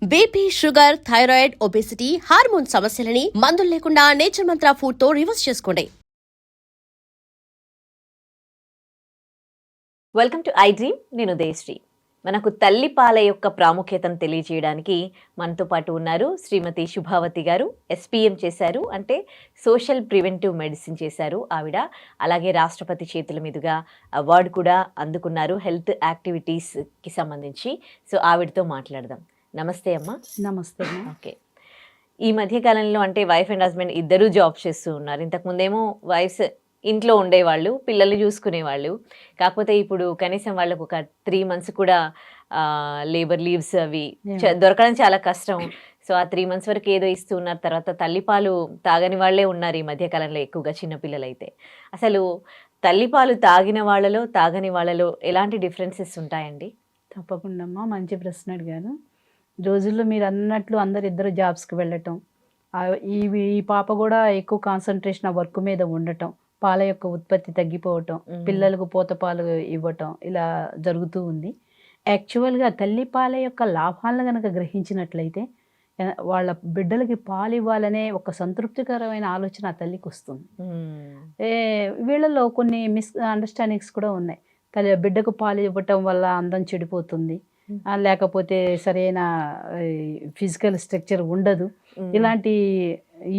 BP, sugar, thyroid, obesity, hormone సమస్యలని మందులు లేకుండా నేచర్ మంత్ర ఫుడ్ తో రివర్స్ చేసుకోండి. Welcome to I dream. నేను ఉదయశ్రీ. మనకు తల్లిపాల యొక్క ప్రాముఖ్యతను తెలియజేయడానికి మనతో పాటు ఉన్నారు శ్రీమతి శుభావతి గారు. ఎస్పీఎం చేశారు, అంటే సోషల్ ప్రివెంటివ్ మెడిసిన్ చేశారు ఆవిడ. అలాగే రాష్ట్రపతి చేతుల మీదుగా అవార్డు కూడా అందుకున్నారు హెల్త్ యాక్టివిటీస్కి సంబంధించి. సో ఆవిడతో మాట్లాడదాం. నమస్తే అమ్మ. నమస్తే. ఓకే, ఈ మధ్యకాలంలో అంటే వైఫ్ అండ్ హస్బెండ్ ఇద్దరూ జాబ్ చేస్తూ ఉన్నారు. ఇంతకుముందేమో వైఫ్స్ ఇంట్లో ఉండేవాళ్ళు, పిల్లల్ని చూసుకునేవాళ్ళు. కాకపోతే ఇప్పుడు కనీసం వాళ్ళకు ఒక 3 months కూడా లేబర్ లీవ్స్ అవి దొరకడం చాలా కష్టం. సో ఆ 3 months వరకు ఏదో ఇస్తూ ఉన్నారు. తర్వాత తల్లిపాలు తాగని వాళ్ళే ఉన్నారు ఈ మధ్యకాలంలో, ఎక్కువగా చిన్నపిల్లలు అయితే. అసలు తల్లిపాలు తాగిన వాళ్ళలో తాగని వాళ్ళలో ఎలాంటి డిఫరెన్సెస్ ఉంటాయండి? తప్పకుండా అమ్మా, మంచి ప్రశ్న అడిగారు. రోజుల్లో మీరు అన్నట్లు ఇద్దరు జాబ్స్కి వెళ్ళటం, ఈ పాప కూడా ఎక్కువ కాన్సన్ట్రేషన్ ఆ వర్క్ మీద ఉండటం, పాల యొక్క ఉత్పత్తి తగ్గిపోవటం, పిల్లలకు పూత పాలు ఇవ్వటం, ఇలా జరుగుతూ ఉంది. యాక్చువల్గా తల్లి పాల యొక్క లాభాలను కనుక గ్రహించినట్లయితే వాళ్ళ బిడ్డలకి పాలు ఇవ్వాలనే ఒక సంతృప్తికరమైన ఆలోచన ఆ తల్లికి వస్తుంది. వీళ్ళలో కొన్ని అండర్స్టాండింగ్స్ కూడా ఉన్నాయి. బిడ్డకు పాలు ఇవ్వటం వల్ల అందం చెడిపోతుంది, లేకపోతే సరైన ఫిజికల్ స్ట్రక్చర్ ఉండదు, ఇలాంటి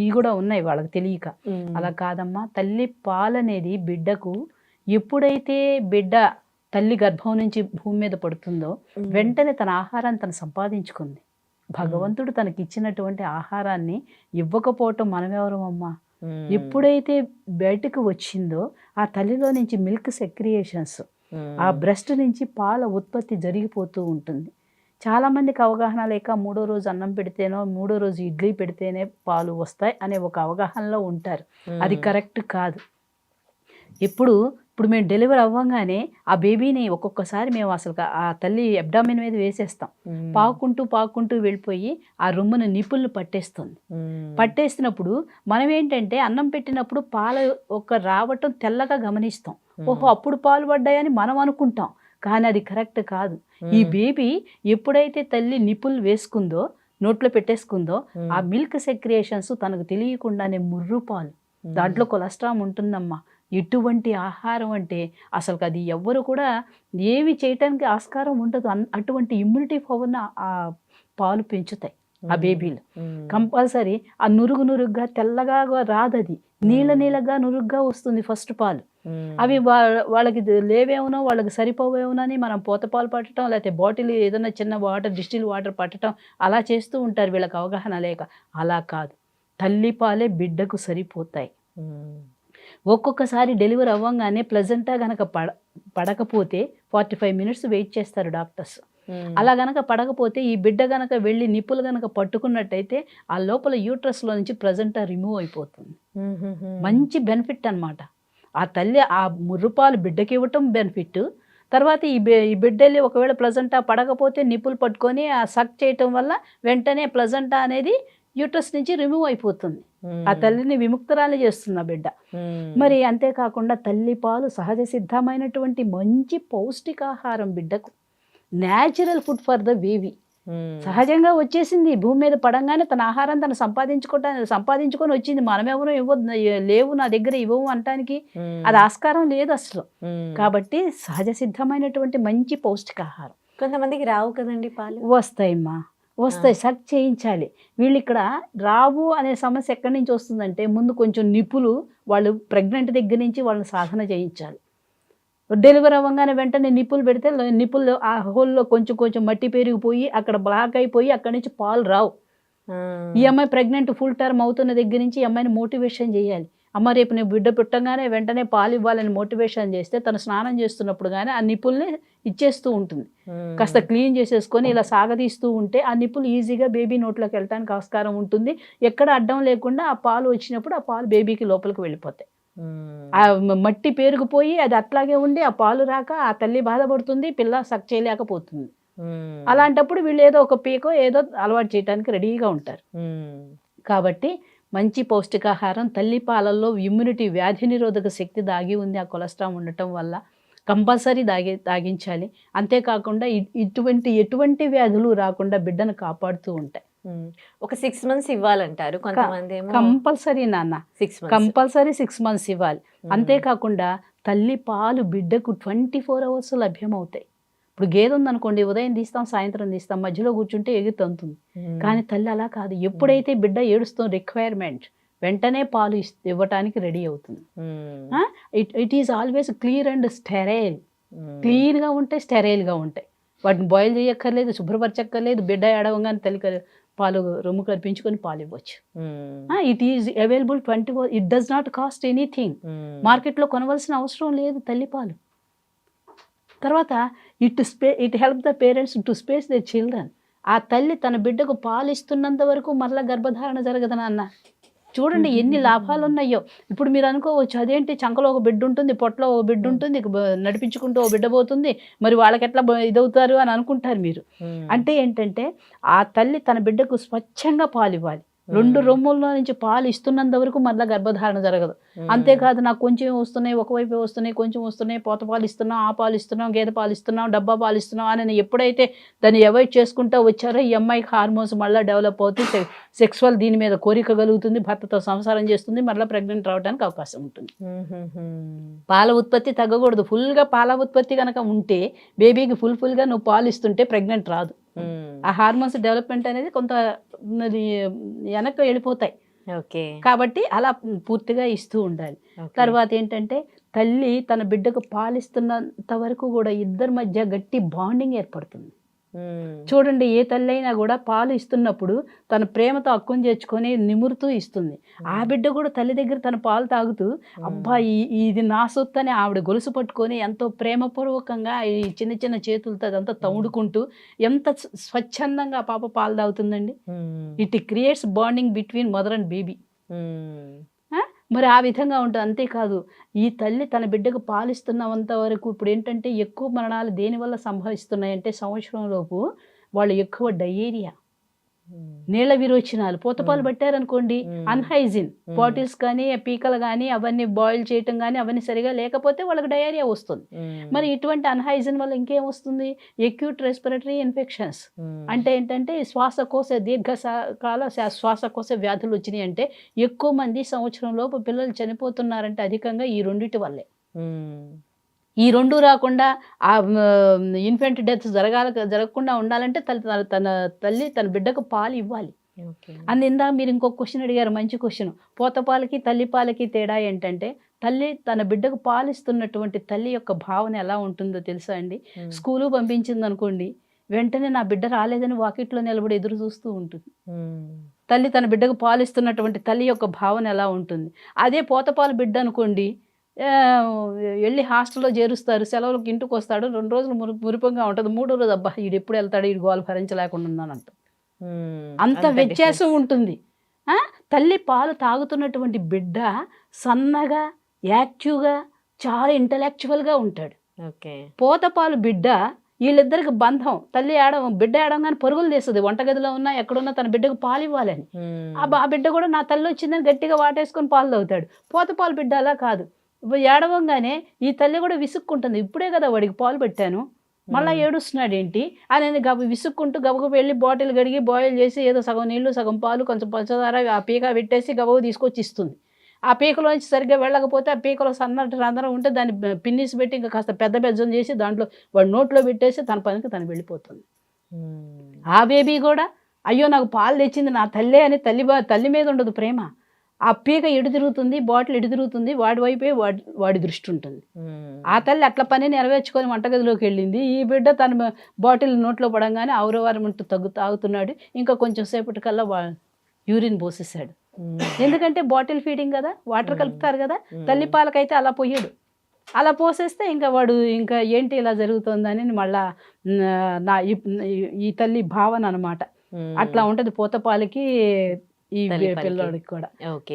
ఇవి కూడా ఉన్నాయి వాళ్ళకి తెలియక. అలా కాదమ్మా, తల్లి పాలు అనేది బిడ్డకు ఎప్పుడైతే బిడ్డ తల్లి గర్భం నుంచి భూమి మీద పడుతుందో వెంటనే తన ఆహారాన్ని తను సంపాదించుకుంది. భగవంతుడు తనకి ఇచ్చినటువంటి ఆహారాన్ని ఇవ్వకపోవటం మనమెవరం అమ్మా? ఎప్పుడైతే బయటకు వచ్చిందో ఆ తల్లిలో నుంచి మిల్క్ సెక్రియేషన్స్, ఆ బ్రెస్ట్ నుంచి పాల ఉత్పత్తి జరిగిపోతూ ఉంటుంది. చాలామందికి అవగాహన లేక 3వ రోజు అన్నం పెడితేనో 3వ రోజు ఇడ్లీ పెడితేనే పాలు వస్తాయి అనే ఒక అవగాహనలో ఉంటారు. అది కరెక్ట్ కాదు. ఇప్పుడు మేము డెలివరీ అవ్వగానే ఆ బేబీని ఒక్కొక్కసారి మేము అసలు ఆ తల్లి అబ్డామిన్ మీద వేసేస్తాం. పాకుంటూ వెళ్ళిపోయి ఆ రొమ్మును నిపుల్ని పట్టేస్తుంది. పట్టేసినప్పుడు మనం ఏంటంటే అన్నం పెట్టినప్పుడు పాలు రావటం తెల్లగా గమనిస్తాం. ఓహో, అప్పుడు పాలు పడ్డాయని మనం అనుకుంటాం, కానీ అది కరెక్ట్ కాదు. ఈ బేబీ ఎప్పుడైతే తల్లి నిపుల్ వేసుకుందో, నోట్లో పెట్టేసుకుందో, ఆ మిల్క్ సెక్రియేషన్స్ తనకు తెలియకుండానే ముర్రు పాలు, దాంట్లో కొలెస్ట్రాల్ ఉంటుందమ్మా. ఎటువంటి ఆహారం అంటే అసలు అది ఎవ్వరు కూడా ఏవి చేయటానికి ఆస్కారం ఉండదు. అటువంటి ఇమ్యూనిటీ పవర్ని ఆ పాలు పెంచుతాయి ఆ బేబీలు. కంపల్సరీ ఆ నురుగుగా తెల్లగా రాదది, నీళ్ళగా నురుగ్గా వస్తుంది ఫస్ట్ పాలు. అవి వాళ్ళకి లేవేమో, వాళ్ళకి సరిపోవేమో అని మనం పూతపాలు పట్టడం, లేకపోతే బాటిల్ ఏదైనా చిన్న డిస్టిల్ వాటర్ పట్టడం అలా చేస్తూ ఉంటారు వీళ్ళకి అవగాహన లేక. అలా కాదు, తల్లిపాలే బిడ్డకు సరిపోతాయి. ఒక్కొక్కసారి డెలివరీ అవ్వగానే ప్లెజెంటా గనక పడకపోతే 45 minutes వెయిట్ చేస్తారు డాక్టర్స్. అలా గనక పడకపోతే ఈ బిడ్డ గనక వెళ్ళి నిప్పులు గనక పట్టుకున్నట్టయితే ఆ లోపల యూట్రస్లో నుంచి ప్లెజెంటా రిమూవ్ అయిపోతుంది. మంచి బెనిఫిట్ అనమాట. ఆ తల్లి ఆ ముర్రుపాలు బిడ్డకి ఇవ్వటం బెనిఫిట్. తర్వాత ఈ బిడ్డ వెళ్ళి ఒకవేళ ప్లెజెంటా పడకపోతే నిప్పులు పట్టుకొని ఆ సక్ చేయటం వల్ల వెంటనే ప్లెజెంటా అనేది యూట్రస్ నుంచి రిమూవ్ అయిపోతుంది. ఆ తల్లిని విముక్తురాలు చేస్తుంది ఆ బిడ్డ. మరి అంతేకాకుండా తల్లిపాలు సహజ సిద్ధమైనటువంటి మంచి పౌష్టికాహారం బిడ్డకు, natural food for the baby. సహజంగా వచ్చేసింది భూమి మీద పడంగానే తన ఆహారం తను సంపాదించుకొని వచ్చింది. మనమెవరూ లేవు నా దగ్గర ఇవ్వవు అంటానికి అది ఆస్కారం లేదు అసలు. కాబట్టి సహజ సిద్ధమైనటువంటి మంచి పౌష్టికాహారం. కొంతమందికి రావు కదండి పాలు. వస్తాయమ్మా, వస్తాయి, సక్ చేయించాలి. వీళ్ళు ఇక్కడ రావు అనే సమస్య ఎక్కడి నుంచి వస్తుందంటే ముందు కొంచెం నిపులు వాళ్ళు ప్రెగ్నెంట్ దగ్గర నుంచి వాళ్ళని సాధన చేయించాలి. డెలివరీ అవ్వగానే వెంటనే నిప్పులు పెడితే నిప్పులు ఆ హోల్లో కొంచెం మట్టి పెరిగిపోయి అక్కడ బ్లాక్ అయిపోయి అక్కడి నుంచి పాలు రావు. ఈ అమ్మాయి ప్రెగ్నెంట్ ఫుల్ టర్మ్ అవుతున్న దగ్గర నుంచి ఈ అమ్మాయిని మోటివేషన్ చేయాలి. అమ్మ రేపు నేను బిడ్డ పుట్టగానే వెంటనే పాలు ఇవ్వాలని మోటివేషన్ చేస్తే తను స్నానం చేస్తున్నప్పుడు కానీ ఆ నిప్పుల్ని ఇచ్చేస్తూ ఉంటుంది. కాస్త క్లీన్ చేసేసుకొని ఇలా సాగదీస్తూ ఉంటే ఆ నిప్పులు ఈజీగా బేబీ నోట్లోకి వెళ్ళడానికి ఆస్కారం ఉంటుంది. ఎక్కడ అడ్డం లేకుండా ఆ పాలు వచ్చినప్పుడు ఆ పాలు బేబీకి లోపలికి వెళ్ళిపోతాయి. ఆ మట్టి పేరుకుపోయి అది అట్లాగే ఉండి ఆ పాలు రాక ఆ తల్లి బాధపడుతుంది, పిల్ల సక్ చేయలేకపోతుంది. అలాంటప్పుడు వీళ్ళు ఏదో ఒక పీకో ఏదో అలవాటు చేయడానికి రెడీగా ఉంటారు. కాబట్టి మంచి పౌష్టికాహారం, తల్లి పాలల్లో ఇమ్యూనిటీ, వ్యాధి నిరోధక శక్తి దాగి ఉంది ఆ కొలెస్ట్రాల్ ఉండటం వల్ల. కంపల్సరీ తాగించాలి. అంతేకాకుండా ఎటువంటి వ్యాధులు రాకుండా బిడ్డను కాపాడుతూ ఉంటాయి. ఒక 6 మంత్స్ ఇవ్వాలంటారు కొంతమంది ఏమో. కంపల్సరీ నాన్న, 6 మంత్స్ కంపల్సరీ 6 మంత్స్ ఇవ్వాలి. అంతేకాకుండా తల్లి పాలు బిడ్డకు 24 అవర్స్ లభ్యమవుతాయి. ఇప్పుడు గేదె ఉందనుకోండి, ఉదయం తీస్తాం, సాయంత్రం తీస్తాం, మధ్యలో కూర్చుంటే ఎగి తంతుంది. కానీ తల్లి అలా కాదు. ఎప్పుడైతే బిడ్డ ఏడుస్తుంది రిక్వైర్మెంట్, వెంటనే పాలు ఇవ్వటానికి రెడీ అవుతుంది. It is always clear and sterile. క్లీన్గా ఉంటాయి, స్టెరైల్గా ఉంటాయి. వాటిని బాయిల్ చేయక్కర్లేదు, శుభ్రపరచక్కర్లేదు. బిడ్డ ఏడవగానే తల్లి పాలు రొమ్ము కల్పించుకొని పాలు ఇవ్వచ్చు. It is available 24. It does not cost anything. మార్కెట్లో కొనవలసిన అవసరం లేదు తల్లిపాలు. తర్వాత it help the parents to space the children. ఆ తల్లి తన బిడ్డకు పాలు ఇస్తున్నంత వరకు మరలా గర్భధారణ జరగదు నాన్న. చూడండి ఎన్ని లాభాలు ఉన్నాయో. ఇప్పుడు మీరు అనుకోవచ్చు, అదేంటి చంకలో ఒక బిడ్డ ఉంటుంది, పొట్టలో ఒక బిడ్డ ఉంటుంది, నడిపించుకుంటూ ఒక బిడ్డ పోతుంది, మరి వాళ్ళకి ఎట్లా ఇదవుతారు అని అనుకుంటారు మీరు. అంటే ఏంటంటే ఆ తల్లి తన బిడ్డకు స్వచ్ఛంగా పాలు ఇవ్వాలి. 2 రొమ్ముల్లో నుంచి పాలు ఇస్తున్నంత వరకు మళ్ళీ గర్భధారణ జరగదు. అంతేకాదు నాకు కొంచెం వస్తున్నాయి, ఒకవైపు వస్తున్నాయి, కొంచెం వస్తున్నాయి, పోత పాలు ఇస్తున్నాం, ఆ పాలు ఇస్తున్నాం, గేదె పాలు ఇస్తున్నాం, డబ్బా పాలు ఇస్తున్నాం అని ఎప్పుడైతే దాన్ని అవాయిడ్ చేసుకుంటూ వచ్చారో ఈ అమ్మాయికి హార్మోన్స్ మళ్ళీ డెవలప్ అవుతుంది, సెక్సువల్ దీని మీద కోరిక కలుగుతుంది, భర్తతో సంసారం చేస్తుంది, మళ్ళీ ప్రెగ్నెంట్ రావడానికి అవకాశం ఉంటుంది. పాల ఉత్పత్తి తగ్గకూడదు. ఫుల్గా పాల ఉత్పత్తి కనుక ఉంటే బేబీకి ఫుల్గా నువ్వు పాలు ఇస్తుంటే ప్రెగ్నెంట్ రాదు. ఆ హార్మోన్స్ డెవలప్మెంట్ అనేది కొంత వెనక్కి వెళ్ళిపోతాయి. కాబట్టి అలా పూర్తిగా ఇస్తూ ఉండాలి. తర్వాత ఏంటంటే తల్లి తన బిడ్డకు పాలిస్తున్నంత వరకు కూడా ఇద్దరి మధ్య గట్టి బాండింగ్ ఏర్పడుతుంది. చూడండి, ఏ తల్లి అయినా కూడా పాలు ఇస్తున్నప్పుడు తన ప్రేమతో అక్కుని చేర్చుకొని నిమురుతూ ఇస్తుంది. ఆ బిడ్డ కూడా తల్లి దగ్గర తన పాలు తాగుతూ అబ్బా ఇది నా సొత్తు అని ఆవిడ గొలుసు పట్టుకొని ఎంతో ప్రేమపూర్వకంగా ఈ చిన్న చిన్న చేతులతో అదంతా తౌడుకుంటూ ఎంత స్వచ్ఛందంగా పాప పాలు తాగుతుందండి. It creates bonding between mother and baby. మరి ఆ విధంగా ఉంటుంది. అంతేకాదు ఈ తల్లి తన బిడ్డకు పాలిస్తున్నంత వరకు ఇప్పుడు ఏంటంటే ఎక్కువ మరణాలు దేనివల్ల సంభవిస్తున్నాయంటే సంవత్సరంలోపు వాళ్ళు ఎక్కువ డయేరియా, నీళ్ల విరోచనాలు, పూతపాలు పట్టారనుకోండి, అన్హైజిన్, బాటిల్స్ కానీ పీకలు కానీ అవన్నీ బాయిల్ చేయటం కానీ అవన్నీ సరిగా లేకపోతే వాళ్ళకి డయేరియా వస్తుంది. మరి ఇటువంటి అన్హైజిన్ వల్ల ఇంకేం వస్తుంది? Acute respiratory infections. అంటే ఏంటంటే శ్వాసకోశ దీర్ఘకాల శ్వాసకోశ వ్యాధులు వచ్చినాయి. అంటే ఎక్కువ మంది సంవత్సరంలోపు పిల్లలు చనిపోతున్నారంటే అధికంగా ఈ రెండిటి వల్లే. ఈ 2 రాకుండా ఆ ఇన్ఫెంట్ డెత్ జరగకుండా ఉండాలంటే తన తల్లి తన బిడ్డకు పాలు ఇవ్వాలి. ఇందా మీరు ఇంకొక క్వశ్చన్ అడిగారు, మంచి క్వశ్చన్. పోతపాలకి తల్లిపాలకి తేడా ఏంటంటే తల్లి తన బిడ్డకు పాలిస్తున్నటువంటి తల్లి యొక్క భావన ఎలా ఉంటుందో తెలుసా అండి? స్కూలు పంపించింది అనుకోండి, వెంటనే నా బిడ్డ రాలేదని వాకిట్లో నిలబడి ఎదురు చూస్తూ ఉంటుంది. తల్లి తన బిడ్డకు పాలిస్తున్నటువంటి తల్లి యొక్క భావన ఎలా ఉంటుంది? అదే పోతపాలు బిడ్డ అనుకోండి, వెళ్ళి హాస్టల్లో చేరుస్తారు, సెలవులకు ఇంటికి వస్తాడు, 2 రోజులు మురిపంగా ఉంటుంది, 3వ రోజు అబ్బా ఈడు ఎప్పుడు వెళ్తాడు, ఈడు గోలు భరించలేకుండా ఉన్నానంట. అంత వ్యత్యాసం ఉంటుంది. తల్లి పాలు తాగుతున్నటువంటి బిడ్డ సన్నగా, యాక్టివ్గా, చాలా ఇంటలెక్చువల్గా ఉంటాడు. పోతపాలు బిడ్డ వీళ్ళిద్దరికి బంధం, తల్లి బిడ్డ ఏడంగానే పరుగులు తీస్తుంది, వంటగదిలో ఉన్నా ఎక్కడున్నా తన బిడ్డకు పాలు ఇవ్వాలని. ఆ బిడ్డ కూడా నా తల్లి వచ్చిందని గట్టిగా వాటేసుకొని పాలు తాగుతాడు. పోతపాలు బిడ్డ అలా కాదు. ఏడవంగానే ఈ తల్లి కూడా విసుక్కుంటుంది, ఇప్పుడే కదా వాడికి పాలు పెట్టాను, మళ్ళీ ఏడుస్తున్నాడు ఏంటి అని విసుక్కుంటూ గబగబ వెళ్ళి బాటిల్ గడిగి బాయిల్ చేసి ఏదో సగం నీళ్లు సగం పాలు కొంచెం పంచదార ఆ పీక పెట్టేసి గబగబ తీసుకొచ్చి ఇస్తుంది. ఆ పీకలోంచి సరిగ్గా వెళ్ళకపోతే ఆ పీకలో సన్నటి రంధ్రం ఉంటే దాన్ని పిన్నిసి పెట్టి ఇంకా కాస్త పెద్ద బెజ్జం చేసి దాంట్లో వాడు నోట్లో పెట్టేసి తన పనికి తను వెళ్ళిపోతుంది. ఆ బేబీ కూడా అయ్యో నాకు పాలు తెచ్చింది నా తల్లే అని తల్లి మీద ఉండదు ప్రేమ. ఆ పీక ఎడు తిరుగుతుంది, బాటిల్ ఎడు తిరుగుతుంది, వాడి వైపే వాడి దృష్టి ఉంటుంది. ఆ తల్లి అట్ల పని నెరవేర్చుకొని వంటగదిలోకి వెళ్ళింది. ఈ బిడ్డ తన బాటిల్ నోట్లో పడంగానే ఔరవారం అంటూ తాగుతున్నాడు. ఇంకా కొంచెం సేపటికల్లా యూరిన్ పోసేసాడు. ఎందుకంటే బాటిల్ ఫీడింగ్ కదా, వాటర్ కలుపుతారు కదా. తల్లి పాలకైతే అలా పోయాడు. అలా పోసేస్తే ఇంకా వాడు ఇంకా ఏంటి ఇలా జరుగుతుందని మళ్ళా ఈ తల్లి భావన అనమాట. అట్లా ఉంటుంది పోతపాలకి ఈ పిల్లోడికి కూడా.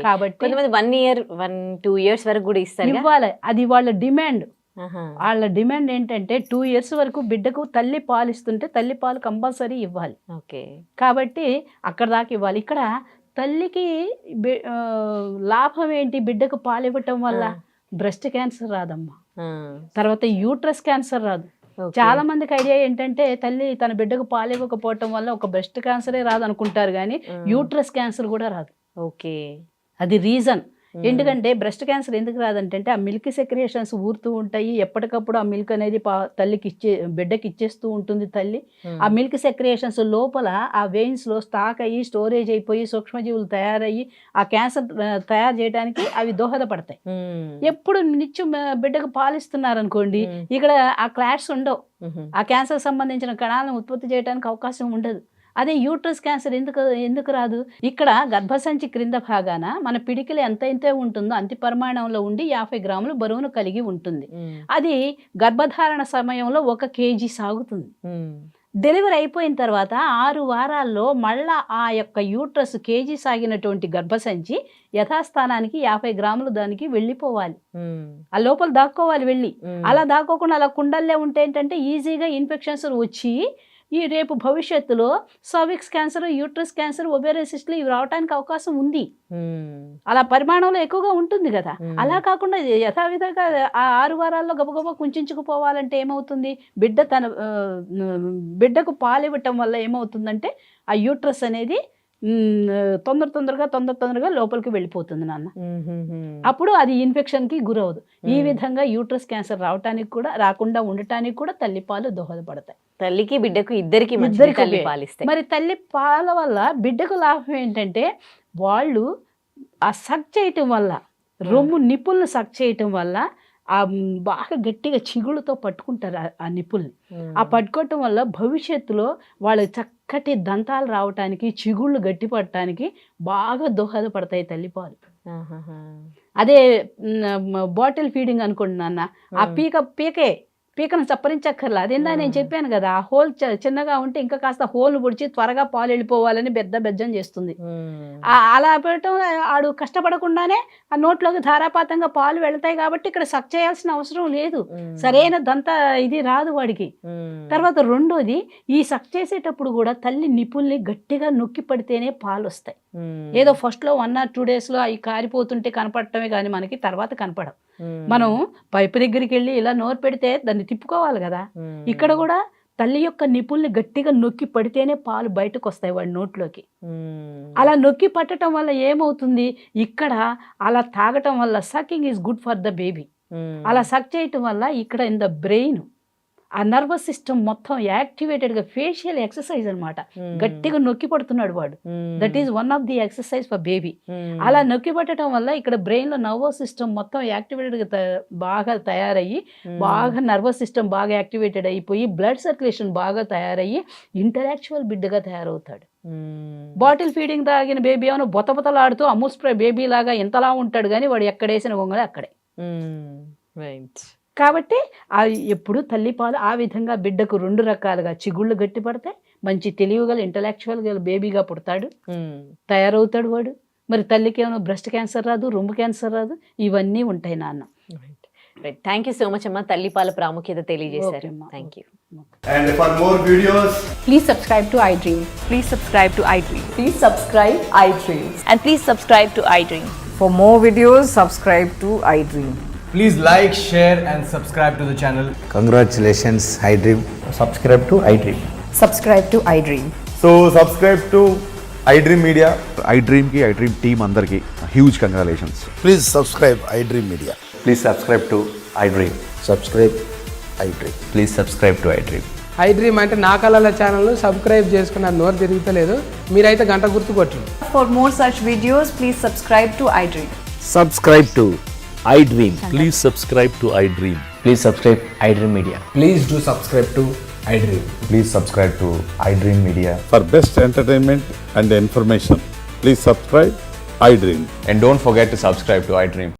కాబట్టి 1 year 1-2 years వరకు కూడా ఇస్తారు, ఇవ్వాలి. అది వాళ్ళ డిమాండ్. వాళ్ళ డిమాండ్ ఏంటంటే 2 years వరకు బిడ్డకు తల్లి పాలిస్తుంటే తల్లి పాలు కంపల్సరీ ఇవ్వాలి. కాబట్టి అక్కడ దాకా ఇవ్వాలి. ఇక్కడ తల్లికి లాభం ఏంటి? బిడ్డకు పాలు ఇవ్వటం వల్ల బ్రెస్ట్ క్యాన్సర్ రాదమ్మా. తర్వాత యూట్రస్ క్యాన్సర్ రాదు. చాలా మందికి ఐడియా ఏంటంటే తల్లి తన బిడ్డకు పాలు ఇవ్వకపోవటం వల్ల ఒక బ్రెస్ట్ క్యాన్సరే రాదు అనుకుంటారు, కానీ యూట్రస్ క్యాన్సర్ కూడా రాదు. ఓకే, అది రీజన్. ఎందుకంటే బ్రెస్ట్ క్యాన్సర్ ఎందుకు రాదంటే ఆ మిల్క్ సెక్రేషన్స్ ఊరుతూ ఉంటాయి, ఎప్పటికప్పుడు ఆ మిల్క్ అనేది తల్లికి బిడ్డకి ఇచ్చేస్తూ ఉంటుంది తల్లి. ఆ మిల్క్ సెక్రేషన్స్ లోపల ఆ వెయిన్స్ లో స్టాక్ అయ్యి స్టోరేజ్ అయిపోయి సూక్ష్మజీవులు తయారయ్యి ఆ క్యాన్సర్ తయారు చేయడానికి అవి దోహదపడతాయి. ఎప్పుడు నిత్యం బిడ్డకు పాలిస్తున్నారు అనుకోండి, ఇక్కడ ఆ క్లాట్స్ ఉండవు, ఆ క్యాన్సర్ సంబంధించిన కణాలను ఉత్పత్తి చేయడానికి అవకాశం ఉండదు. అదే యూట్రస్ క్యాన్సర్ ఎందుకు రాదు? ఇక్కడ గర్భసంచి క్రింద భాగాన మన పిడికిలు ఎంతైతే ఉంటుందో అంత పరిమాణంలో ఉండి 50 గ్రాములు బరువును కలిగి ఉంటుంది. అది గర్భధారణ సమయంలో 1 kg సాగుతుంది. డెలివరీ అయిపోయిన తర్వాత 6 వారాల్లో మళ్ళా ఆ యొక్క యూట్రస్ కేజీ సాగినటువంటి గర్భసంచి యథాస్థానానికి 50 గ్రాములు దానికి వెళ్ళిపోవాలి, ఆ లోపల దాక్కోవాలి వెళ్ళి. అలా దాక్కోకుండా అలా కుండల్లే ఉంటే ఏంటంటే ఈజీగా ఇన్ఫెక్షన్స్ వచ్చి ఈ రేపు భవిష్యత్తులో cervix cancer, uterus cancer, ovarian సిస్టులు ఇవి రావడానికి అవకాశం ఉంది. అలా పరిమాణంలో ఎక్కువగా ఉంటుంది కదా. అలా కాకుండా యథావిధంగా ఆ 6 వారాల్లో గబగబా కుంచుకుపోవాలంటే ఏమవుతుంది? బిడ్డకు పాలు ఇవ్వటం వల్ల ఏమవుతుందంటే ఆ యూట్రస్ అనేది తొందరగా లోపలికి వెళ్ళిపోతుంది నాన్న. అప్పుడు అది ఇన్ఫెక్షన్కి గురవదు. ఈ విధంగా యూట్రస్ క్యాన్సర్ రావటానికి కూడా రాకుండా ఉండటానికి కూడా తల్లిపాలు దోహదపడతాయి. తల్లికి బిడ్డకు ఇద్దరికి పాలిస్తాయి. మరి తల్లి పాల వల్ల బిడ్డకు లాభం ఏంటంటే వాళ్ళు ఆ సక్ చేయటం వల్ల, రొమ్ము నిప్పులను సక్ చేయటం వల్ల ఆ బాగా గట్టిగా చిగుళ్ళతో పట్టుకుంటారు ఆ నిప్పుల్ని. ఆ పట్టుకోవటం వల్ల భవిష్యత్తులో వాళ్ళు చక్కటి దంతాలు రావటానికి, చిగుళ్ళు గట్టి పడటానికి బాగా దోహదపడతాయి తల్లిపాలు. అదే బాటిల్ ఫీడింగ్ అనుకోండి నాన్న, ఆ పీకను చప్పరించక్కర్లా. అదేందా నేను చెప్పాను కదా, ఆ హోల్ చిన్నగా ఉంటే ఇంకా కాస్త హోల్ పొడిచి త్వరగా పాలు వెళ్ళిపోవాలని బెజ్జం చేస్తుంది. అలా పెట్టడం ఆడు కష్టపడకుండానే ఆ నోట్లోకి ధారాపాతంగా పాలు వెళ్తాయి కాబట్టి ఇక్కడ సక్ చేయాల్సిన అవసరం లేదు, సరైన దంత ఇది రాదు వాడికి. తర్వాత రెండోది, ఈ సక్ చేసేటప్పుడు కూడా తల్లి నిపుల్ని గట్టిగా నొక్కి పడితేనే పాలు వస్తాయి. ఏదో ఫస్ట్ లో 1 or 2 days అవి కారిపోతుంటే కనపడటమే కానీ మనకి తర్వాత కనపడవు. మనం పైపు దగ్గరికి వెళ్ళి ఇలా నోరు పెడితే దాన్ని తిప్పుకోవాలి కదా. ఇక్కడ కూడా తల్లి యొక్క నిపుల్ని గట్టిగా నొక్కి పడితేనే పాలు బయటకు వస్తాయి వాడి నోట్లోకి. అలా నొక్కి పట్టడం వల్ల ఏమవుతుంది, ఇక్కడ అలా తాగటం వల్ల sucking is good for the baby. అలా సక్ చేయటం వల్ల ఇక్కడ ఇన్ ద బ్రెయిన్ ఆ నర్వస్ సిస్టమ్ మొత్తం యాక్టివేటెడ్గా, ఫేషియల్ ఎక్సర్సైజ్ అనమాట, గట్టిగా నొక్కి పడుతున్నాడు వాడు. That is one of the exercise for baby. అలా నొక్కి పట్టడం వల్ల ఇక్కడ బ్రెయిన్లో నర్వస్ సిస్టమ్ మొత్తం యాక్టివేటెడ్గా బాగా తయారయ్యి, బాగా నర్వస్ సిస్టమ్ బాగా యాక్టివేటెడ్ అయిపోయి బ్లడ్ సర్క్యులేషన్ బాగా తయారయ్యి ఇంటలెక్చువల్ బిడ్డగా తయారవుతాడు. బాటిల్ ఫీడింగ్ తాగిన బేబీ ఏమైనా బొతబొతలాడుతూ అమూల్ స్ప్రే బేబీ లాగా ఎంతలా ఉంటాడు, కానీ వాడు ఎక్కడేసిన గొంగళి అక్కడే. కాబట్టి ఎప్పుడు తల్లిపాలు ఆ విధంగా బిడ్డకు 2 రకాలుగా చిగుళ్ళు గట్టి పడతాయి, మంచి తెలివిగల ఇంటలెక్చువల్ గల బేబీగా పుడతాడు, తయారవుతాడు వాడు. మరి తల్లికి ఏమైనా బ్రెస్ట్ క్యాన్సర్ రాదు, రొమ్ము క్యాన్సర్ రాదు, ఇవన్నీ ఉంటాయి నాన్న. థ్యాంక్ యూ సో మచ్ అమ్మా, తల్లిపాల ప్రాముఖ్యత తెలియజేశారు. Thank you. And for more videos, please subscribe to iDream. Please subscribe to iDream. Please subscribe iDream. And please subscribe to iDream. For more videos, subscribe to iDream. please like, share and subscribe to the channel. Congratulations, iDream. Subscribe to iDream. Subscribe to iDream. So subscribe to iDream Media. iDream ki iDream team andarki huge congratulations. Please subscribe iDream Media. Please subscribe to iDream. Subscribe iDream. Please subscribe to iDream. iDream అంటే నా కళల channel subscribe చేసుకున్న నోరు తిరుగుతలేదు, మీరైతే గంట గుర్తు కొట్టండి. For more such videos, please subscribe to iDream. Subscribe to iDream. Please subscribe to iDream. Please subscribe iDream Media. Please do subscribe to iDream. Please subscribe to iDream Media. For best entertainment and information, please subscribe iDream. And don't forget to subscribe to iDream.